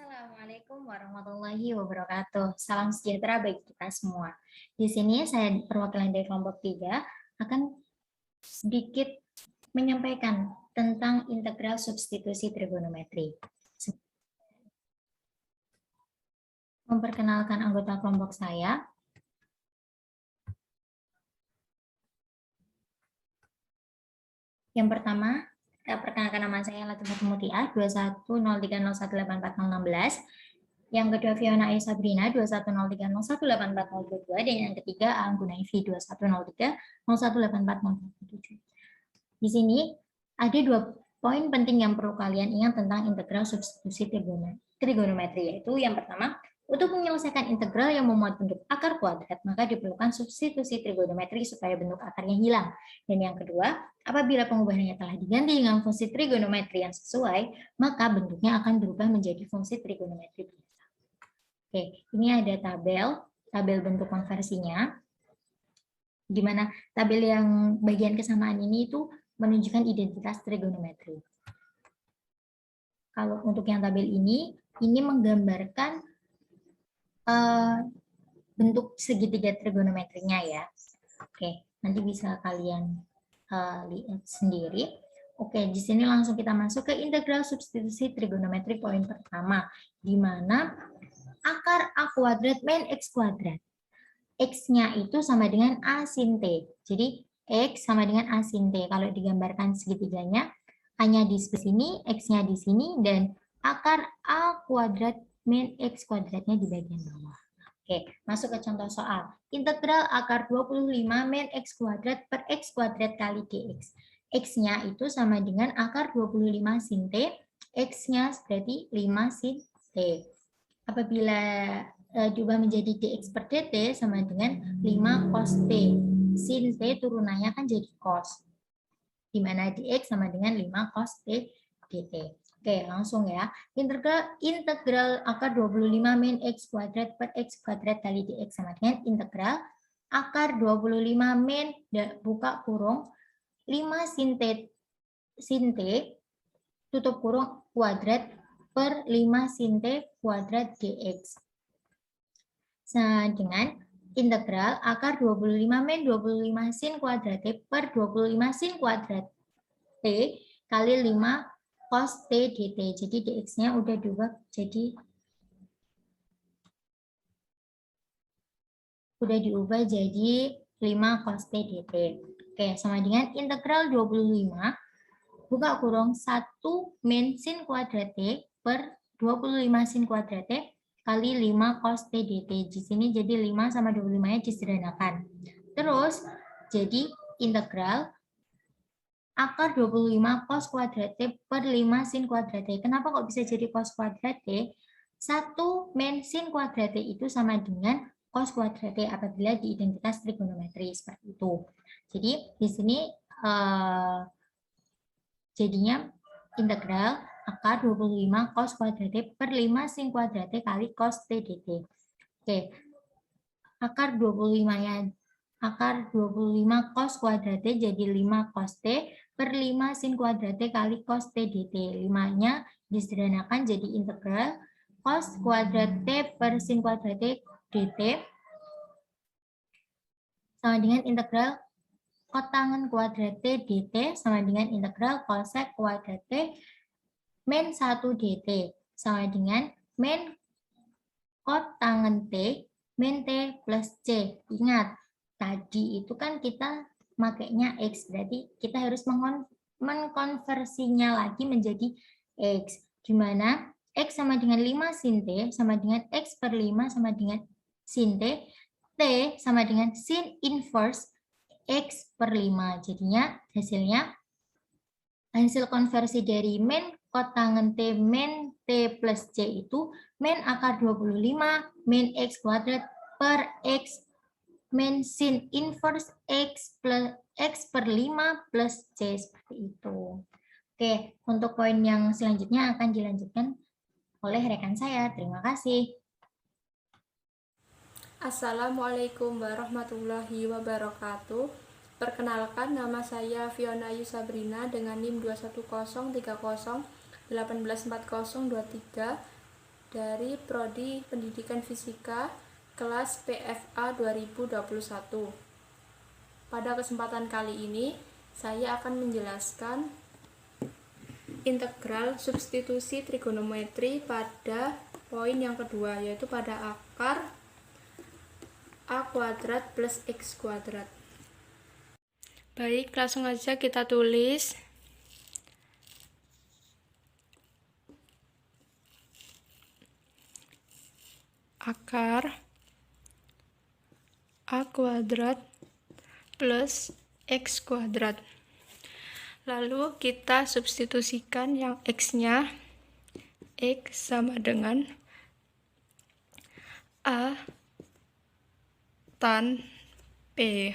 Assalamualaikum warahmatullahi wabarakatuh. Salam sejahtera bagi kita semua. Di sini saya perwakilan dari kelompok 3 akan sedikit menyampaikan tentang integral substitusi trigonometri. Memperkenalkan anggota kelompok saya. Yang pertama, perkenalkan nama saya Latifah Mutia 2103018416. Yang kedua Fiona Ayu Sabrina 2103018402 dan yang ketiga Anggun Ivy 2103018407. Di sini ada 2 poin penting yang perlu kalian ingat tentang integral substitusi trigonometri, yaitu yang pertama, untuk menyelesaikan integral yang memuat bentuk akar kuadrat, maka diperlukan substitusi trigonometri supaya bentuk akarnya hilang. Dan yang kedua, apabila pengubahannya telah diganti dengan fungsi trigonometri yang sesuai, maka bentuknya akan berubah menjadi fungsi trigonometri biasa. Oke, ini ada tabel bentuk konversinya, di mana tabel yang bagian kesamaan ini itu menunjukkan identitas trigonometri. Kalau untuk yang tabel ini menggambarkan bentuk segitiga trigonometrinya ya. Oke, nanti bisa kalian lihat sendiri. Oke, di sini langsung kita masuk ke integral substitusi trigonometri poin pertama, di mana akar A kuadrat min X kuadrat. X-nya itu sama dengan A sin T. Jadi, X sama dengan A sin T. Kalau digambarkan segitiganya, A-nya di sini, X-nya di sini, dan akar A kuadrat min X kuadratnya di bagian bawah. Oke, masuk ke contoh soal. Integral akar 25 min X kuadrat per X kuadrat kali dx. X-nya itu sama dengan akar 25 sin T, X-nya berarti 5 sin T. Apabila diubah menjadi dx per dt sama dengan 5 cos T. Sin T turunannya kan jadi cos. Di mana dx sama dengan 5 cos T dt. Oke, langsung ya. Integral akar 25 min X kuadrat per X kuadrat kali dx sama dengan integral akar 25 min, buka kurung, 5 sin T, tutup kurung, kuadrat per 5 sin T kuadrat dx. Sama dengan integral akar 25 min 25 sin kuadrat T per 25 sin kuadrat T kali 5 cos T dt. Jadi dx-nya udah diubah jadi diubah jadi 5 cos T dt. Oke, sama dengan integral 25 buka kurung 1 min sin kuadrat T per 25 sin kuadrat T kali 5 cos T dt. Di sini jadi 5 sama 25-nya disederhanakan. Terus jadi integral akar 25 cos kuadrat T per 5 sin kuadrat T. Kenapa kok bisa jadi cos kuadrat T? 1 min sin kuadrat T itu sama dengan cos kuadrat T apabila di identitas trigonometri seperti itu. Jadi di sini jadinya integral akar 25 cos kuadrat T per 5 sin kuadrat T kali cos T dt. Oke. Akar 25-nya akar 25 cos kuadrat T jadi 5 cos T per 5 sin kuadrat T kali cos T dt. 5-nya disederhanakan jadi integral cos kuadrat T per sin kuadrat T dt sama dengan integral kotangen kuadrat T dt sama dengan integral cosec kuadrat T min 1 dt sama dengan min kotangen T min T plus C. Ingat, tadi itu kan kita makainya X, berarti kita harus mengkonversinya lagi menjadi X, di mana X sama dengan 5 sin T sama dengan X per 5 sama dengan sin T, T sama dengan sin inverse X per 5. Jadinya hasilnya hasil konversi dari min kotangen T min T plus C itu min akar 25 min X kuadrat per X min sin inverse X per 5 plus C seperti itu. Oke, untuk poin yang selanjutnya akan dilanjutkan oleh rekan saya. Terima kasih. Assalamualaikum warahmatullahi wabarakatuh. Perkenalkan, nama saya Fiona Ayu Sabrina dengan NIM 21030184023 dari Prodi Pendidikan Fisika kelas PFA 2021. Pada kesempatan kali ini, saya akan menjelaskan integral substitusi trigonometri pada poin yang kedua, yaitu pada akar A kuadrat plus X kuadrat. Baik, langsung aja kita tulis. Akar A kuadrat plus X kuadrat. Lalu kita substitusikan yang X-nya. X sama dengan A tan P.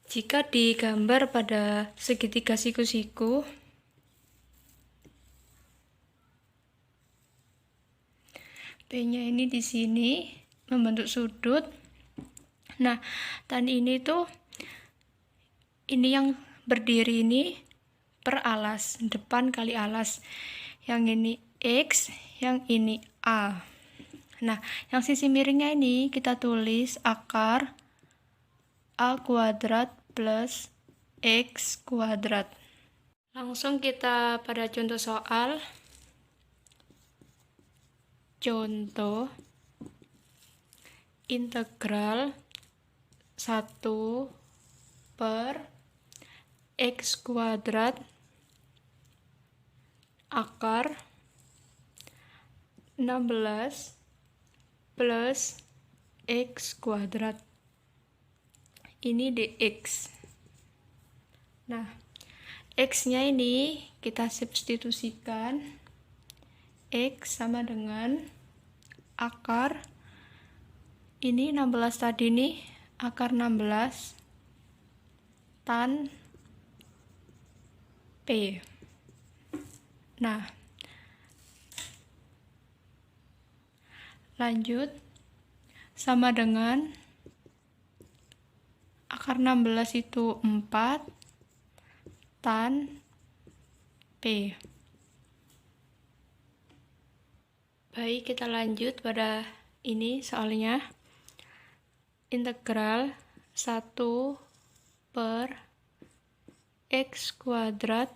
Jika digambar pada segitiga siku-siku, P-nya ini di sini membentuk sudut. Nah, tan ini tuh ini yang berdiri ini per alas, depan kali alas. Yang ini X, yang ini A. Nah, yang sisi miringnya ini kita tulis akar A kuadrat plus X kuadrat. Langsung kita pada contoh soal. Contoh integral 1 per X kuadrat akar 16 plus X kuadrat. Ini dx. Nah, X-nya ini kita substitusikan. X sama dengan akar ini 16 tadi nih, akar 16 tan P. Nah, lanjut sama dengan akar 16 itu 4 tan P. Baik, kita lanjut pada ini soalnya. Integral 1 per X kuadrat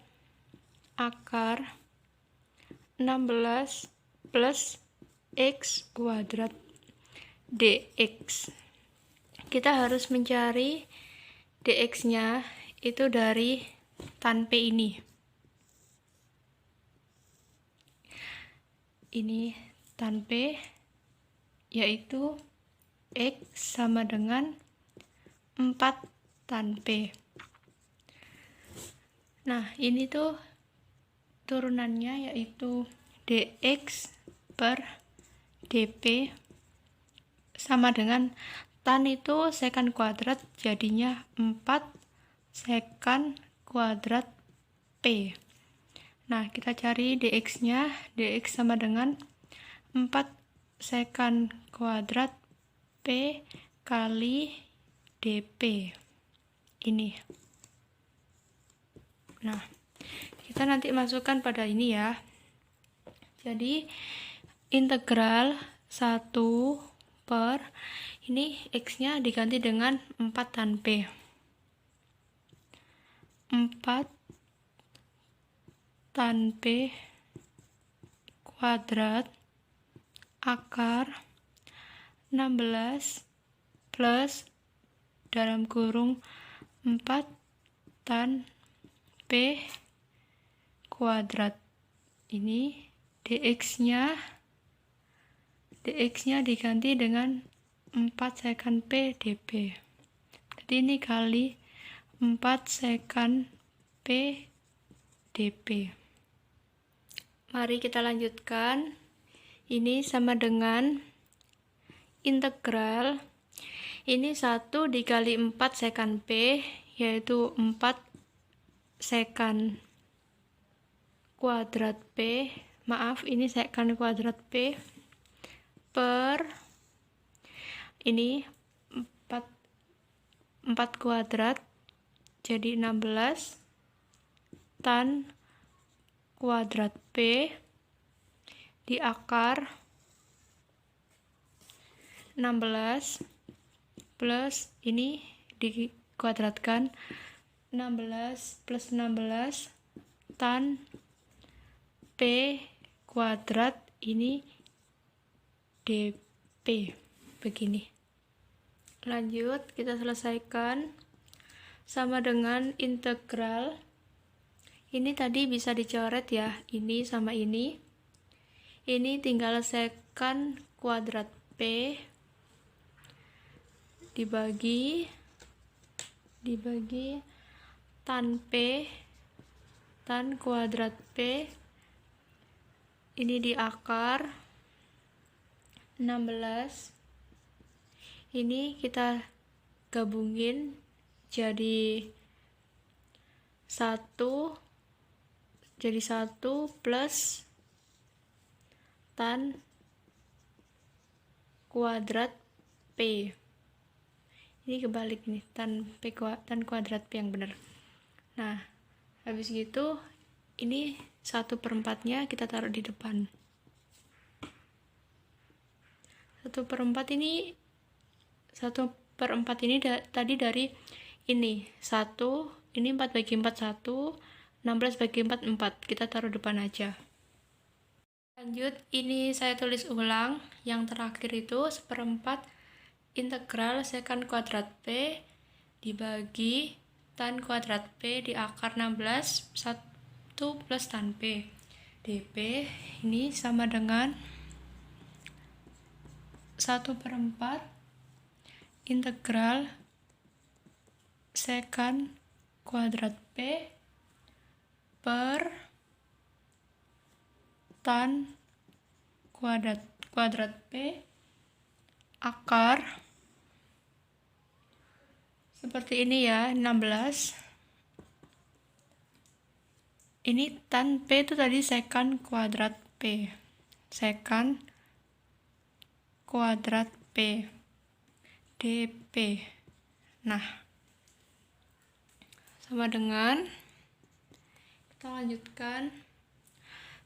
akar 16 plus X kuadrat dx. Kita harus mencari dx-nya itu dari tan P ini. Ini tan P, yaitu X sama dengan 4 tan P. Nah, ini tuh turunannya yaitu dx per dp sama dengan tan itu sekant kuadrat, jadinya 4 sekant kuadrat P. Nah, kita cari dx-nya. Dx sama dengan 4 sekant kuadrat P kali dp. Ini. Nah, kita nanti masukkan pada ini ya. Jadi, integral 1 per ini X-nya diganti dengan 4 tan P. 4 tan P kuadrat akar 16 plus dalam kurung 4 tan P kuadrat. Ini dx-nya diganti dengan 4 sekant P dp. Jadi ini kali 4 sekant P dp. Mari kita lanjutkan. Ini sama dengan integral ini 1 dikali 4 sekant P, yaitu 4 sekant kuadrat P, maaf ini sekant kuadrat P, per ini 4 kuadrat, jadi 16 tan kuadrat P di akar 16 plus ini dikuadratkan 16 plus 16 tan P kuadrat ini dP begini. Lanjut kita selesaikan sama dengan integral ini tadi bisa dicoret ya, ini sama ini tinggal sekan kuadrat P dibagi tan P tan kuadrat P ini di akar 16 ini kita gabungin jadi 1 plus tan kuadrat P. Ini kebalik nih, tan kuadrat P yang benar. Nah, habis gitu ini 1/4-nya kita taruh di depan. 1/4 ini 1/4 ini tadi dari ini 1, ini 4/4 1, 16/4 4, kita taruh depan aja. Lanjut, ini saya tulis ulang yang terakhir itu 1/4 integral sekan kuadrat P dibagi tan kuadrat P di akar 16 1 plus tan P dP ini sama dengan 1/4 integral sekan kuadrat P per tan kuadrat P akar seperti ini ya, 16. Ini tan P itu tadi sekan kuadrat P. Sekan kuadrat P dP. Nah, sama dengan kita lanjutkan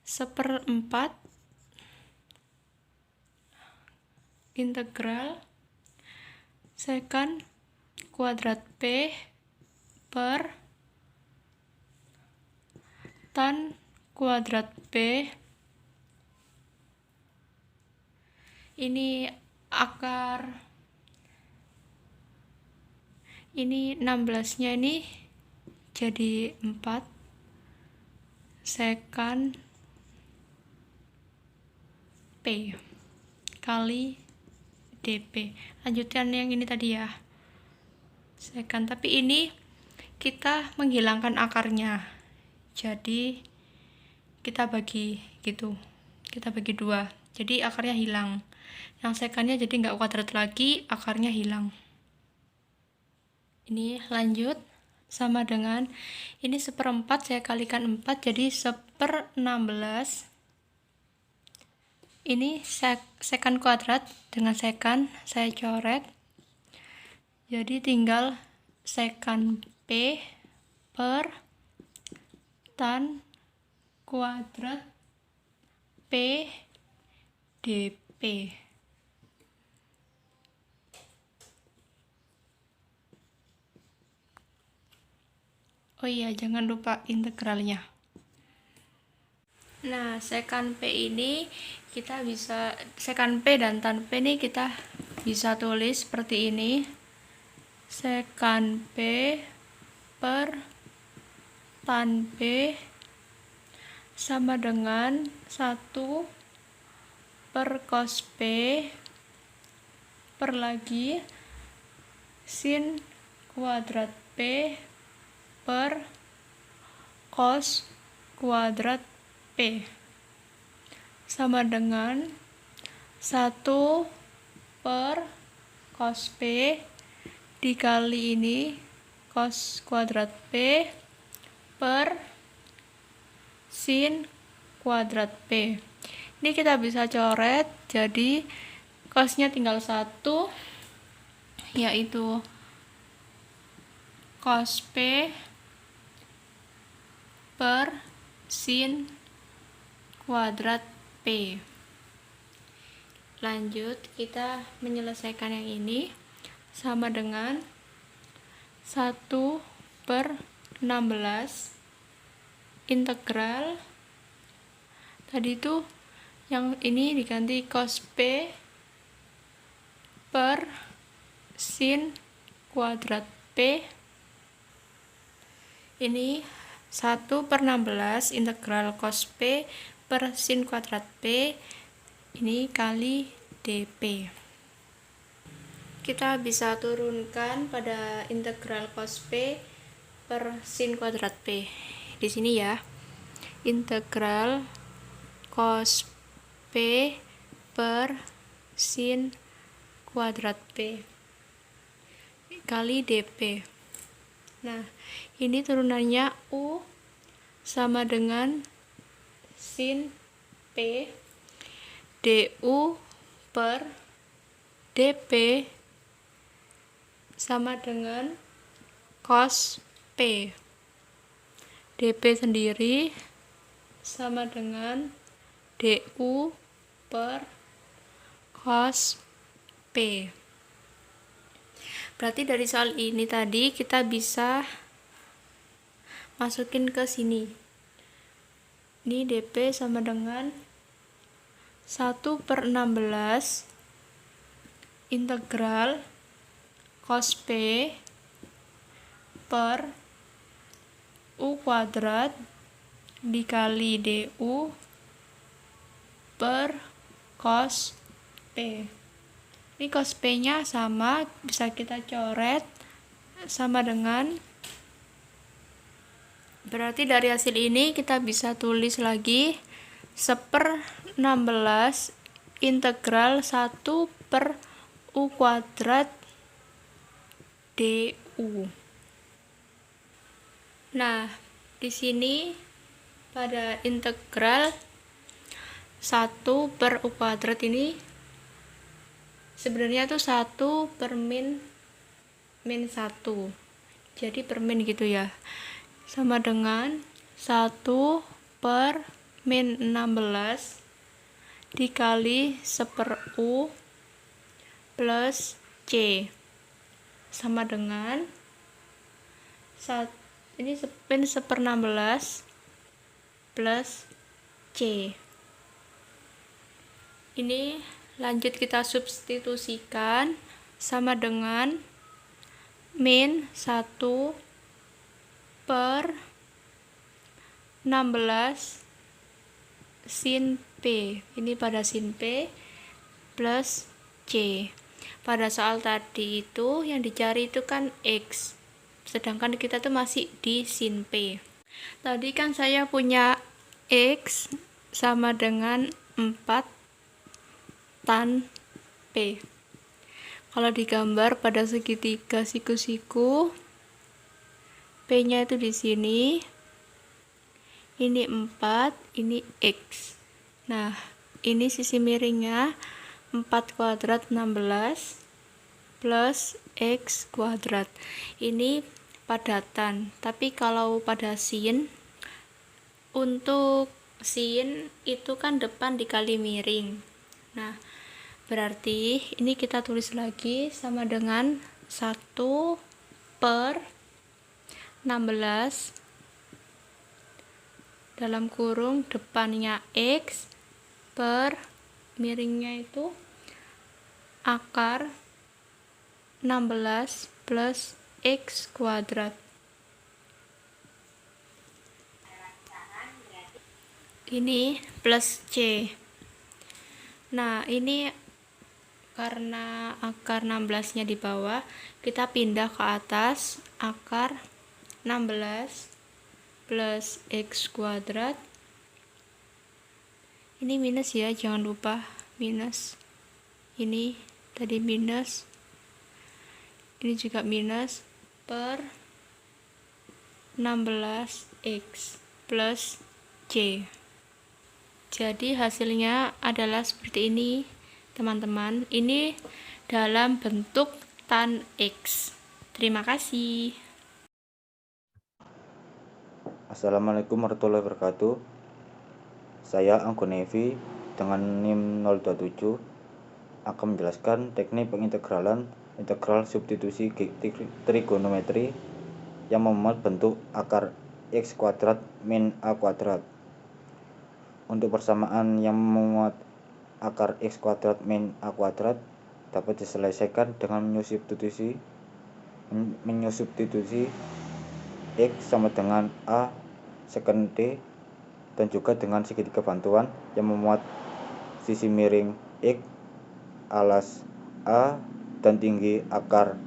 1/4 integral sekan kuadrat P per tan kuadrat P ini akar ini 16-nya ini jadi 4 sekan P kali dP. Lanjutkan yang ini tadi ya, sekan, tapi ini kita menghilangkan akarnya, jadi kita bagi gitu, kita bagi 2, jadi akarnya hilang, yang sekannya jadi nggak kuadrat lagi, akarnya hilang. Ini lanjut sama dengan ini 1/4 saya kalikan 4 jadi 1/16. Ini sekan kuadrat dengan sekan saya coret, jadi tinggal sekan P per tan kuadrat P dP. Oh iya, jangan lupa integralnya. Nah, sekan P ini kita bisa, sekan P dan tan P ini kita bisa tulis seperti ini. Sekan P per tan P sama dengan 1 per cos P per lagi sin kuadrat P per cos kuadrat P sama dengan 1 per cos P dikali ini cos kuadrat P per sin kuadrat P. Ini kita bisa coret, jadi cosnya tinggal 1, yaitu cos P per sin kuadrat P P. Lanjut, kita menyelesaikan yang ini sama dengan 1/16 integral. Tadi itu yang ini diganti cos P per sin kuadrat P. Ini 1/16 integral cos P per sin kuadrat P ini kali dP. Kita bisa turunkan pada integral cos P per sin kuadrat P. Di sini ya, integral cos P per sin kuadrat P kali dP. Nah, ini turunannya U sama dengan sin P du per dP sama dengan cos P. dP sendiri sama dengan du per cos P. Berarti dari soal ini tadi kita bisa masukin ke sini. Ini dP sama dengan 1/16 integral cos P per U kuadrat dikali du per cos P. Ini cos P nya sama, bisa kita coret sama dengan, berarti dari hasil ini kita bisa tulis lagi 1/16 integral 1 per U kuadrat du. Nah, di sini pada integral 1 per U kuadrat ini sebenarnya tuh 1 per min 1, jadi per min gitu ya, sama dengan 1 per min 16 dikali 1/U plus C sama dengan ini min 1/16 plus C. Ini lanjut kita substitusikan sama dengan min 1 per 16 sin P. Ini pada sin P plus C. Pada soal tadi itu yang dicari itu kan X. Sedangkan kita tuh masih di sin P. Tadi kan saya punya X sama dengan 4 tan P. Kalau digambar pada segitiga siku-siku, P-nya itu di sini. Ini 4, ini X. Nah, ini sisi miringnya 4 kuadrat 16 plus X kuadrat. Ini padatan. Tapi kalau pada sin, untuk sin itu kan depan dikali miring. Nah, berarti ini kita tulis lagi sama dengan 1 per 16 dalam kurung depannya X per miringnya itu akar 16 plus X kuadrat. Ini plus C. Nah, ini karena akar 16-nya di bawah, kita pindah ke atas, akar 16 plus X kuadrat. Ini minus ya, jangan lupa minus. Ini tadi minus. Ini juga minus per 16X plus C. Jadi hasilnya adalah seperti ini, teman-teman. Ini dalam bentuk tan X. Terima kasih. Assalamualaikum warahmatullahi wabarakatuh. Saya Anggun Nevi dengan NIM 027 akan menjelaskan teknik pengintegralan integral substitusi trigonometri yang memuat bentuk akar x kuadrat min a kuadrat. Untuk persamaan yang memuat akar x kuadrat min a kuadrat dapat diselesaikan dengan menyubstitusi x sama dengan a secant t, dan juga dengan segitiga bantuan yang memuat sisi miring x alas a dan tinggi akar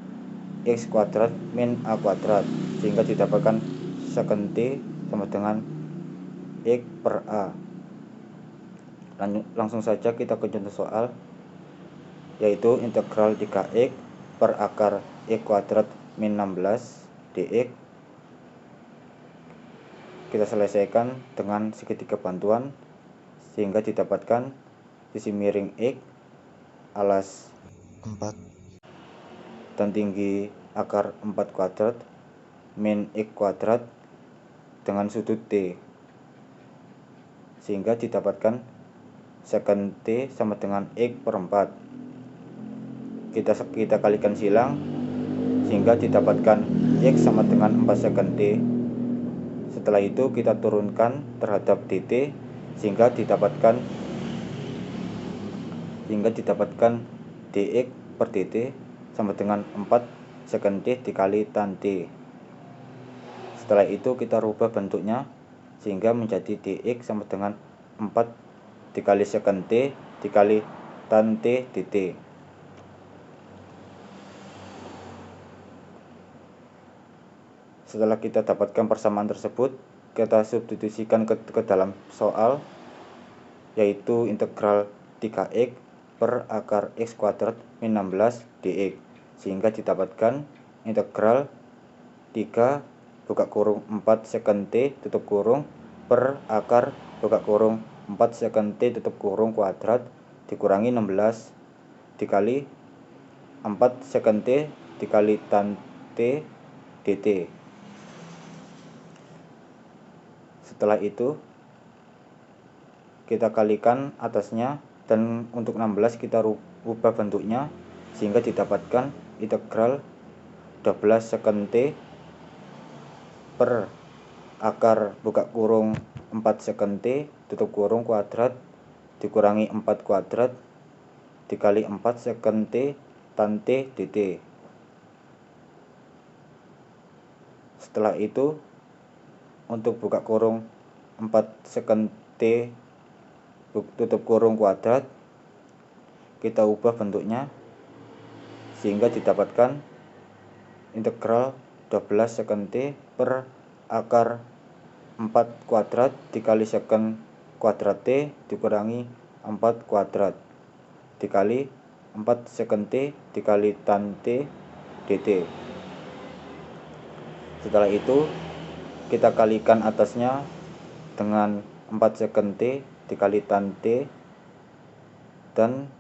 x kuadrat min a kuadrat, sehingga didapatkan secant t sama dengan x per a. Langsung saja kita ke contoh soal, yaitu integral 3x per akar x kuadrat min 16 dx. Kita selesaikan dengan segitiga bantuan sehingga didapatkan sisi miring x alas 4 dan tinggi akar 4 kuadrat min x kuadrat dengan sudut t, sehingga didapatkan secant t sama dengan x per 4. Kita kalikan silang sehingga didapatkan x sama dengan 4 secant t. Setelah itu kita turunkan terhadap dt sehingga didapatkan dx per dt sama dengan 4 secant t dikali tan t. Setelah itu kita rubah bentuknya sehingga menjadi dx sama dengan 4 dikali secant t dikali tan t dt. Setelah kita dapatkan persamaan tersebut, kita substitusikan ke dalam soal, yaitu integral 3x per akar x kuadrat min 16 dx, sehingga didapatkan integral 3 buka kurung 4 secant t tutup kurung per akar buka kurung 4 secant t tutup kurung kuadrat dikurangi 16 dikali 4 secant t dikali tan t dt. Setelah itu kita kalikan atasnya, dan untuk 16 kita rubah bentuknya sehingga didapatkan integral 12 secant t per akar buka kurung 4 secant t tutup kurung kuadrat dikurangi 4 kuadrat dikali 4 secant t tan t dt. Setelah itu untuk buka kurung 4 secant t tutup kurung kuadrat kita ubah bentuknya sehingga didapatkan integral 12 secant t per akar 4 kuadrat dikali secant kuadrat t dikurangi 4 kuadrat dikali 4 secant t dikali tan t dt. Setelah itu kita kalikan atasnya dengan 4 secant t dikali tan t, dan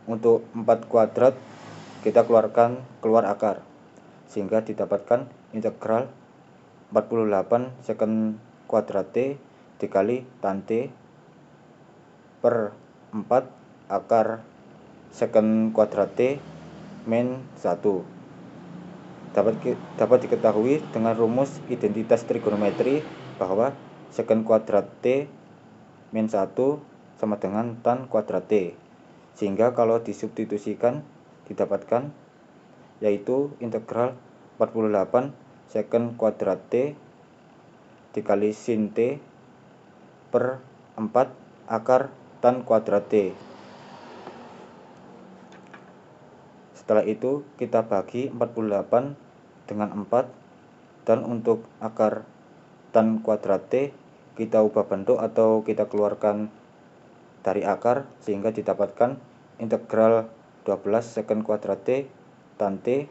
untuk 4 kuadrat kita keluar akar sehingga didapatkan integral 48 secant kuadrat t dikali tan t per 4 akar secant kuadrat t min 1. Dapat diketahui dengan rumus identitas trigonometri bahwa secant kuadrat t min 1 sama dengan tan kuadrat t, sehingga kalau disubstitusikan didapatkan yaitu integral 48 secant kuadrat t dikali sin t per 4 akar tan kuadrat t. Setelah itu kita bagi 48 dengan 4, dan untuk akar tan kuadrat t kita ubah bentuk atau kita keluarkan dari akar sehingga didapatkan integral 12 secant kuadrat t tan t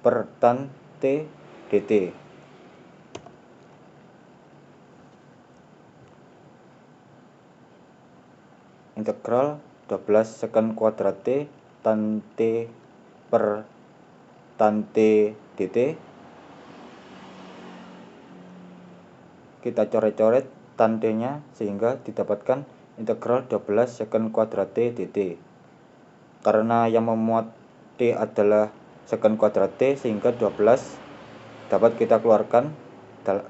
per tan t dt. Integral 12 secant kuadrat t tan t per tan t dt. Kita coret-coret tan t nya sehingga didapatkan integral 12 sekon kuadrat T dt. Karena yang memuat T adalah sekon kuadrat T, sehingga 12 dapat kita keluarkan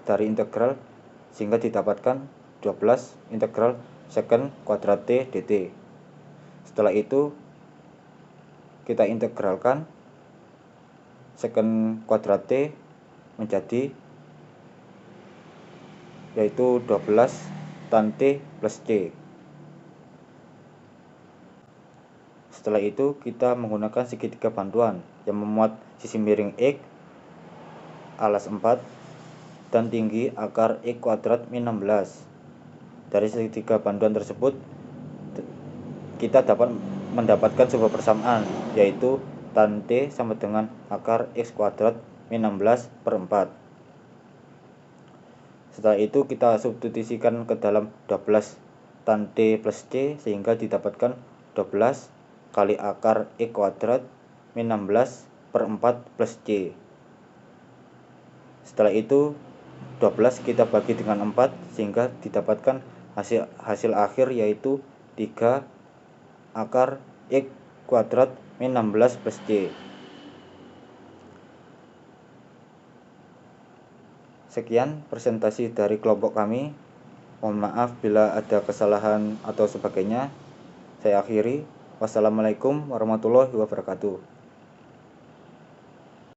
dari integral, sehingga didapatkan 12 integral sekon kuadrat T dt. Setelah itu kita integralkan sekon kuadrat T menjadi yaitu 12 tan T plus C. Setelah itu kita menggunakan segitiga bantuan yang memuat sisi miring X alas 4 dan tinggi akar X kuadrat min 16. Dari segitiga bantuan tersebut kita dapat mendapatkan sebuah persamaan, yaitu tan T sama dengan akar X kuadrat min 16 per 4. Setelah itu kita substitusikan ke dalam 12 tan T plus C, sehingga didapatkan 12 kali akar X kuadrat min 16 per 4 plus C. Setelah itu 12 kita bagi dengan 4, sehingga didapatkan hasil akhir, yaitu 3 akar X kuadrat min 16 plus C. Sekian presentasi dari kelompok kami. Mohon maaf bila ada kesalahan atau sebagainya. Saya akhiri. Wassalamualaikum warahmatullahi wabarakatuh.